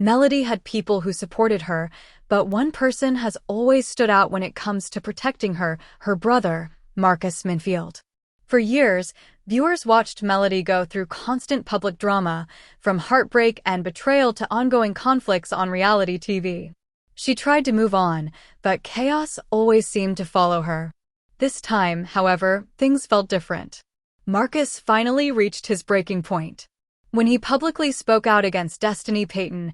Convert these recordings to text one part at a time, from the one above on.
Melody had people who supported her, but one person has always stood out when it comes to protecting her brother, Marcus Minfield. For years, viewers watched Melody go through constant public drama, from heartbreak and betrayal to ongoing conflicts on reality TV. She tried to move on, but chaos always seemed to follow her. This time, however, things felt different. Marcus finally reached his breaking point. When he publicly spoke out against Destiny Payton,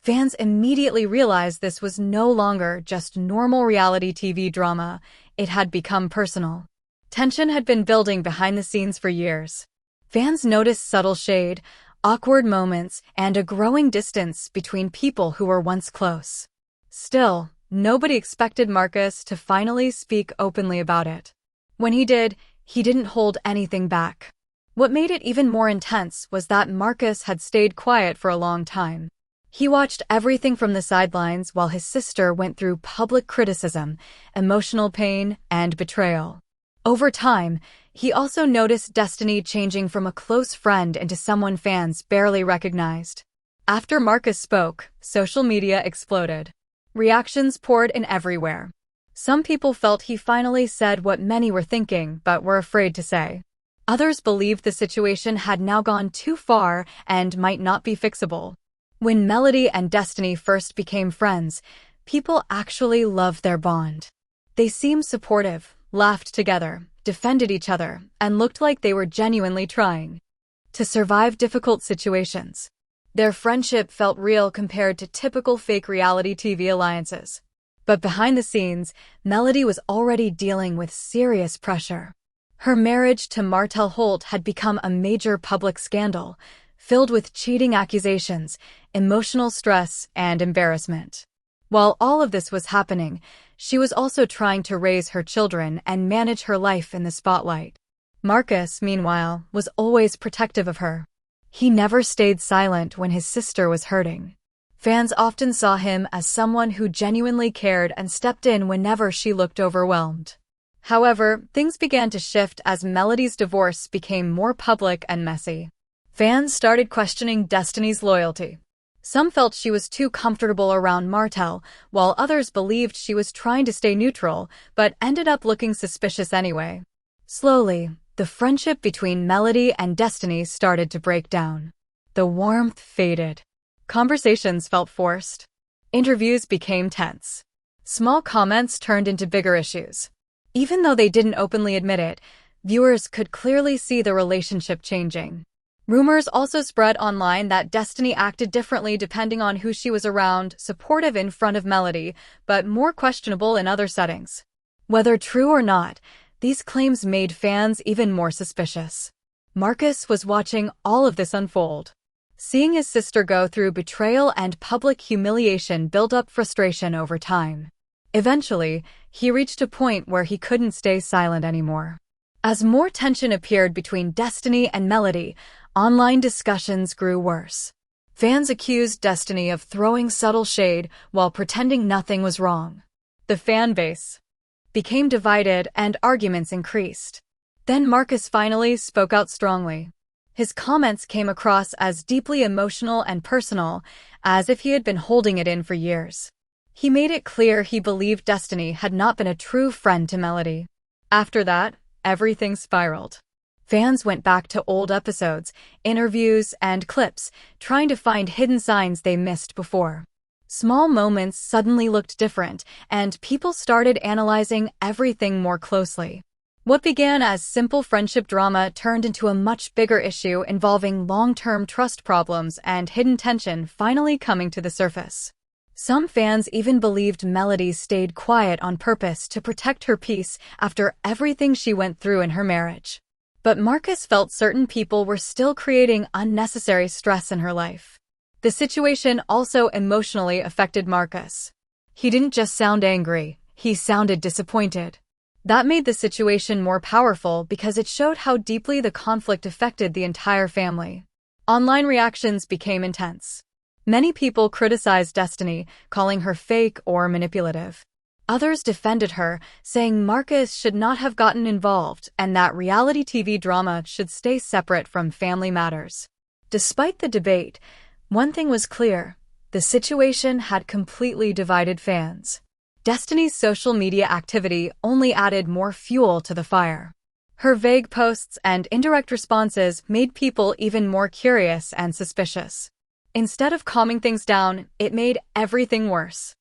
fans immediately realized this was no longer just normal reality TV drama. It had become personal. Tension had been building behind the scenes for years. Fans noticed subtle shade, awkward moments, and a growing distance between people who were once close. Still, nobody expected Marcus to finally speak openly about it. When he did, he didn't hold anything back. What made it even more intense was that Marcus had stayed quiet for a long time. He watched everything from the sidelines while his sister went through public criticism, emotional pain, and betrayal. Over time, he also noticed Destiny changing from a close friend into someone fans barely recognized. After Marcus spoke, social media exploded. Reactions poured in everywhere. Some people felt he finally said what many were thinking but were afraid to say. Others believed the situation had now gone too far and might not be fixable. When Melody and Destiny first became friends, people actually loved their bond. They seemed supportive, laughed together, defended each other, and looked like they were genuinely trying to survive difficult situations. Their friendship felt real compared to typical fake reality TV alliances. But behind the scenes, Melody was already dealing with serious pressure. Her marriage to Martel Holt had become a major public scandal, filled with cheating accusations, emotional stress, and embarrassment. While all of this was happening, she was also trying to raise her children and manage her life in the spotlight. Marcus, meanwhile, was always protective of her. He never stayed silent when his sister was hurting. Fans often saw him as someone who genuinely cared and stepped in whenever she looked overwhelmed. However, things began to shift as Melody's divorce became more public and messy. Fans started questioning Destiny's loyalty. Some felt she was too comfortable around Martel, while others believed she was trying to stay neutral, but ended up looking suspicious anyway. Slowly, the friendship between Melody and Destiny started to break down. The warmth faded. Conversations felt forced. Interviews became tense. Small comments turned into bigger issues. Even though they didn't openly admit it, viewers could clearly see the relationship changing. Rumors also spread online that Destiny acted differently depending on who she was around, supportive in front of Melody, but more questionable in other settings. Whether true or not, these claims made fans even more suspicious. Marcus was watching all of this unfold. Seeing his sister go through betrayal and public humiliation built up frustration over time. Eventually, he reached a point where he couldn't stay silent anymore. As more tension appeared between Destiny and Melody, online discussions grew worse. Fans accused Destiny of throwing subtle shade while pretending nothing was wrong. The fan base became divided and arguments increased. Then Marcus finally spoke out strongly. His comments came across as deeply emotional and personal, as if he had been holding it in for years. He made it clear he believed Destiny had not been a true friend to Melody. After that, everything spiraled. Fans went back to old episodes, interviews, and clips, trying to find hidden signs they missed before. Small moments suddenly looked different, and people started analyzing everything more closely. What began as simple friendship drama turned into a much bigger issue involving long-term trust problems and hidden tension finally coming to the surface. Some fans even believed Melody stayed quiet on purpose to protect her peace after everything she went through in her marriage. But Marcus felt certain people were still creating unnecessary stress in her life. The situation also emotionally affected Marcus. He didn't just sound angry, he sounded disappointed. That made the situation more powerful because it showed how deeply the conflict affected the entire family. Online reactions became intense. Many people criticized Destiny, calling her fake or manipulative. Others defended her, saying Marcus should not have gotten involved and that reality TV drama should stay separate from family matters. Despite the debate, one thing was clear: The situation had completely divided fans. Destiny's social media activity only added more fuel to the fire. Her vague posts and indirect responses made people even more curious and suspicious. Instead of calming things down, it made everything worse.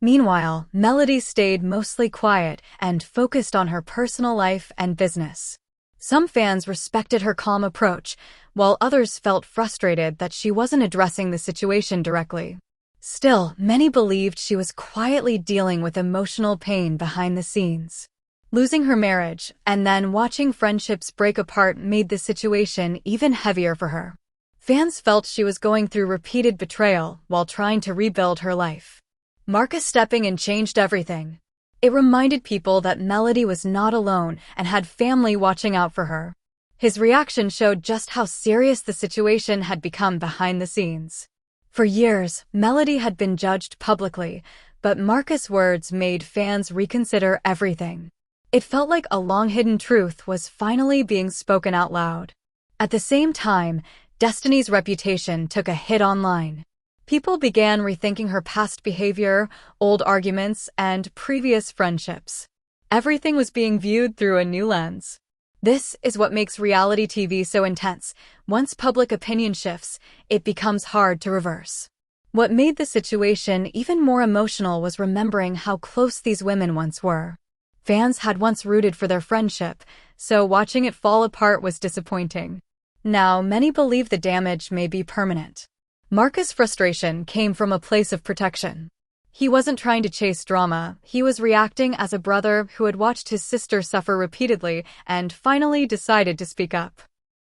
Meanwhile, Melody stayed mostly quiet and focused on her personal life and business. Some fans respected her calm approach, while others felt frustrated that she wasn't addressing the situation directly. Still, many believed she was quietly dealing with emotional pain behind the scenes. Losing her marriage and then watching friendships break apart made the situation even heavier for her. Fans felt she was going through repeated betrayal while trying to rebuild her life. Marcus stepping in changed everything. It reminded people that Melody was not alone and had family watching out for her. His reaction showed just how serious the situation had become behind the scenes. For years, Melody had been judged publicly, but Marcus' words made fans reconsider everything. It felt like a long-hidden truth was finally being spoken out loud. At the same time, Destiny's reputation took a hit online. People began rethinking her past behavior, old arguments, and previous friendships. Everything was being viewed through a new lens. This is what makes reality TV so intense. Once public opinion shifts, it becomes hard to reverse. What made the situation even more emotional was remembering how close these women once were. Fans had once rooted for their friendship, so watching it fall apart was disappointing. Now, many believe the damage may be permanent. Marcus' frustration came from a place of protection. He wasn't trying to chase drama, he was reacting as a brother who had watched his sister suffer repeatedly and finally decided to speak up.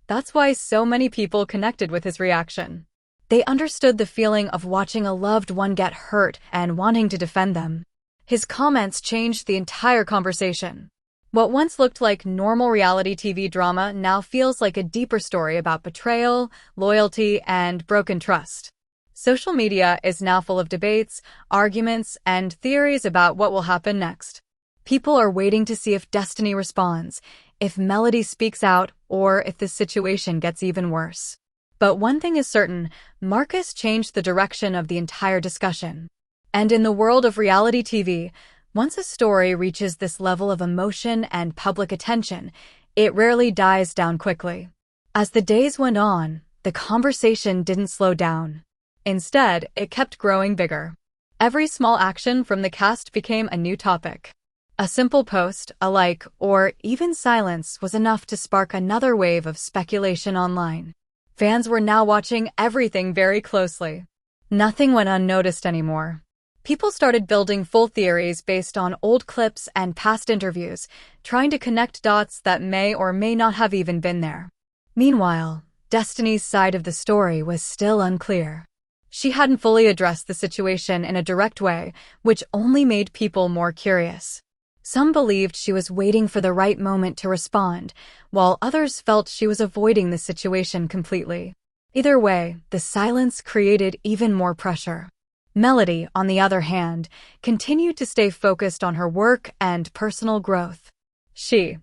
That's why so many people connected with his reaction. They understood the feeling of watching a loved one get hurt and wanting to defend them. His comments changed the entire conversation. What once looked like normal reality TV drama now feels like a deeper story about betrayal, loyalty, and broken trust. Social media is now full of debates, arguments, and theories about what will happen next. People are waiting to see if Destiny responds, if Melody speaks out, or if the situation gets even worse. But one thing is certain, Marcus changed the direction of the entire discussion. And in the world of reality TV, once a story reaches this level of emotion and public attention, it rarely dies down quickly. As the days went on, the conversation didn't slow down. Instead, it kept growing bigger. Every small action from the cast became a new topic. A simple post, a like, or even silence was enough to spark another wave of speculation online. Fans were now watching everything very closely. Nothing went unnoticed anymore. People started building full theories based on old clips and past interviews, trying to connect dots that may or may not have even been there. Meanwhile, Destiny's side of the story was still unclear. She hadn't fully addressed the situation in a direct way, which only made people more curious. Some believed she was waiting for the right moment to respond, while others felt she was avoiding the situation completely. Either way, the silence created even more pressure. Melody, on the other hand, continued to stay focused on her work and personal growth. She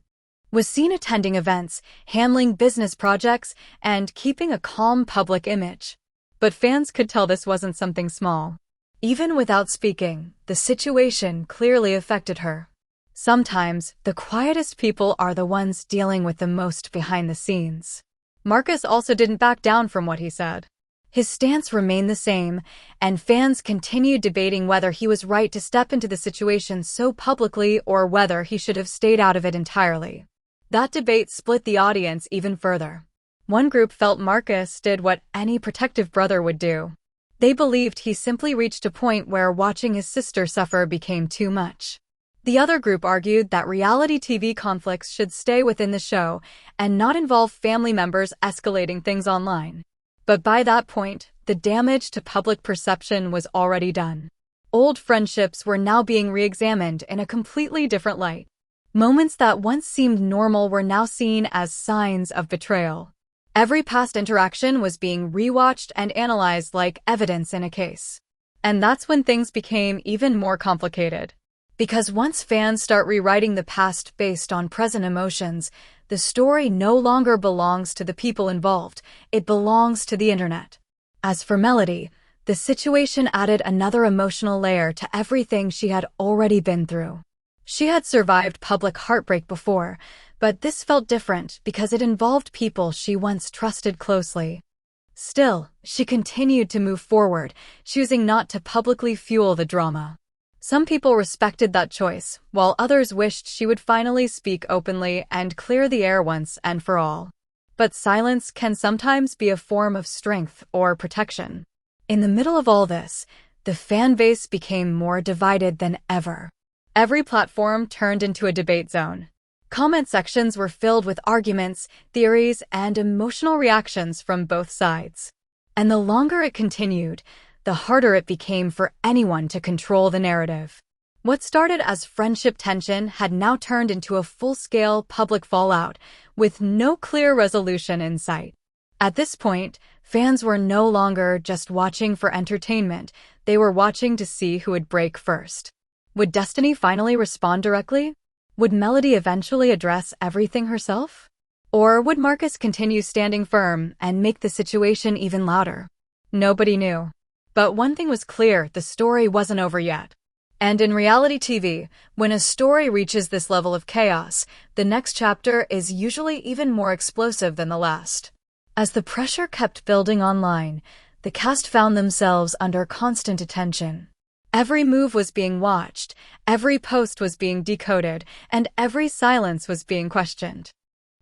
was seen attending events, handling business projects, and keeping a calm public image. But fans could tell this wasn't something small. Even without speaking, the situation clearly affected her. Sometimes, the quietest people are the ones dealing with the most behind the scenes. Marcus also didn't back down from what he said. His stance remained the same, and fans continued debating whether he was right to step into the situation so publicly or whether he should have stayed out of it entirely. That debate split the audience even further. One group felt Marcus did what any protective brother would do. They believed he simply reached a point where watching his sister suffer became too much. The other group argued that reality TV conflicts should stay within the show and not involve family members escalating things online. But by that point, the damage to public perception was already done. Old friendships were now being re-examined in a completely different light. Moments that once seemed normal were now seen as signs of betrayal. Every past interaction was being rewatched and analyzed like evidence in a case. And that's when things became even more complicated. Because once fans start rewriting the past based on present emotions, the story no longer belongs to the people involved, it belongs to the internet. As for Melody, The situation added another emotional layer to everything she had already been through. She had survived public heartbreak before, but this felt different because it involved people she once trusted closely. Still, she continued to move forward, choosing not to publicly fuel the drama. Some people respected that choice, while others wished she would finally speak openly and clear the air once and for all. But silence can sometimes be a form of strength or protection. In the middle of all this, the fan base became more divided than ever. Every platform turned into a debate zone. Comment sections were filled with arguments, theories, and emotional reactions from both sides. And the longer it continued, the harder it became for anyone to control the narrative. What started as friendship tension had now turned into a full-scale public fallout, with no clear resolution in sight. At this point, fans were no longer just watching for entertainment, they were watching to see who would break first. Would Destiny finally respond directly? Would Melody eventually address everything herself? Or would Marcus continue standing firm and make the situation even louder? Nobody knew. But one thing was clear, the story wasn't over yet. And in reality TV, when a story reaches this level of chaos, the next chapter is usually even more explosive than the last. As the pressure kept building online, the cast found themselves under constant attention. Every move was being watched, every post was being decoded, and every silence was being questioned.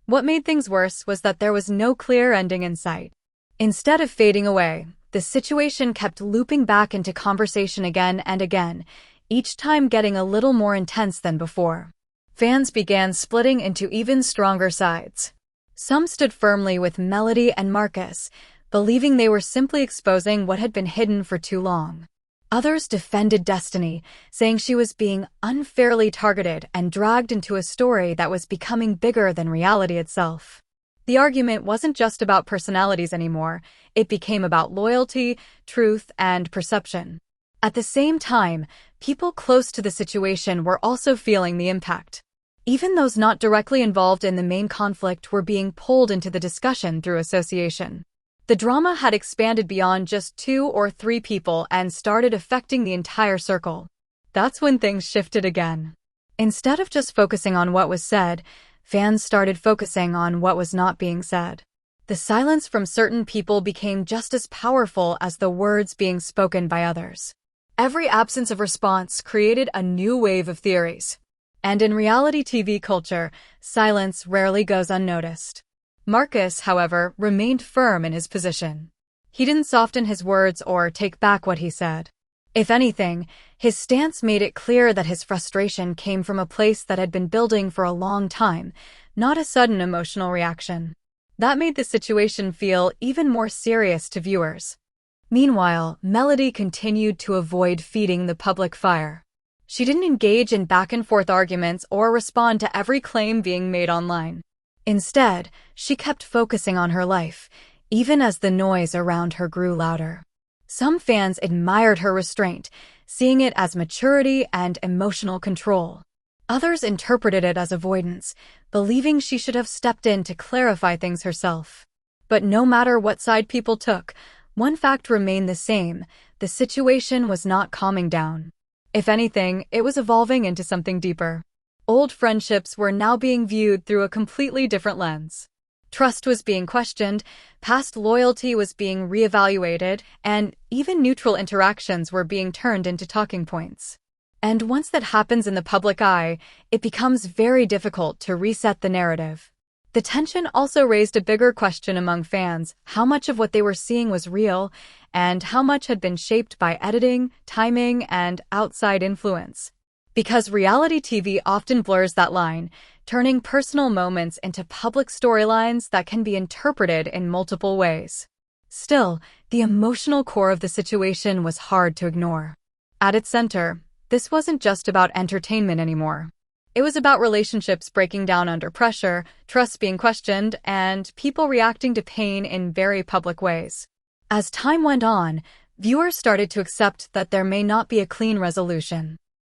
What made things worse was that there was no clear ending in sight. Instead of fading away, the situation kept looping back into conversation again and again, each time getting a little more intense than before. Fans began splitting into even stronger sides. Some stood firmly with Melody and Marcus, believing they were simply exposing what had been hidden for too long. Others defended Destiny, saying she was being unfairly targeted and dragged into a story that was becoming bigger than reality itself. The argument wasn't just about personalities anymore, it became about loyalty, truth, and perception. At the same time, people close to the situation were also feeling the impact. Even those not directly involved in the main conflict were being pulled into the discussion through association. The drama had expanded beyond just 2 or 3 people and started affecting the entire circle. That's when things shifted again. Instead of just focusing on what was said, fans started focusing on what was not being said. The silence from certain people became just as powerful as the words being spoken by others. Every absence of response created a new wave of theories. And in reality TV culture, silence rarely goes unnoticed. Marcus, however, remained firm in his position. He didn't soften his words or take back what he said. If anything, his stance made it clear that his frustration came from a place that had been building for a long time, not a sudden emotional reaction. That made the situation feel even more serious to viewers. Meanwhile, Melody continued to avoid feeding the public fire. She didn't engage in back-and-forth arguments or respond to every claim being made online. Instead, she kept focusing on her life, even as the noise around her grew louder. Some fans admired her restraint, seeing it as maturity and emotional control. Others interpreted it as avoidance, believing she should have stepped in to clarify things herself. But no matter what side people took, one fact remained the same: the situation was not calming down. If anything, it was evolving into something deeper. Old friendships were now being viewed through a completely different lens. Trust was being questioned, past loyalty was being reevaluated, and even neutral interactions were being turned into talking points. And once that happens in the public eye, it becomes very difficult to reset the narrative. The tension also raised a bigger question among fans: how much of what they were seeing was real, and how much had been shaped by editing, timing, and outside influence. Because reality TV often blurs that line, turning personal moments into public storylines that can be interpreted in multiple ways. Still, the emotional core of the situation was hard to ignore. At its center, this wasn't just about entertainment anymore. It was about relationships breaking down under pressure, trust being questioned, and people reacting to pain in very public ways. As time went on, viewers started to accept that there may not be a clean resolution.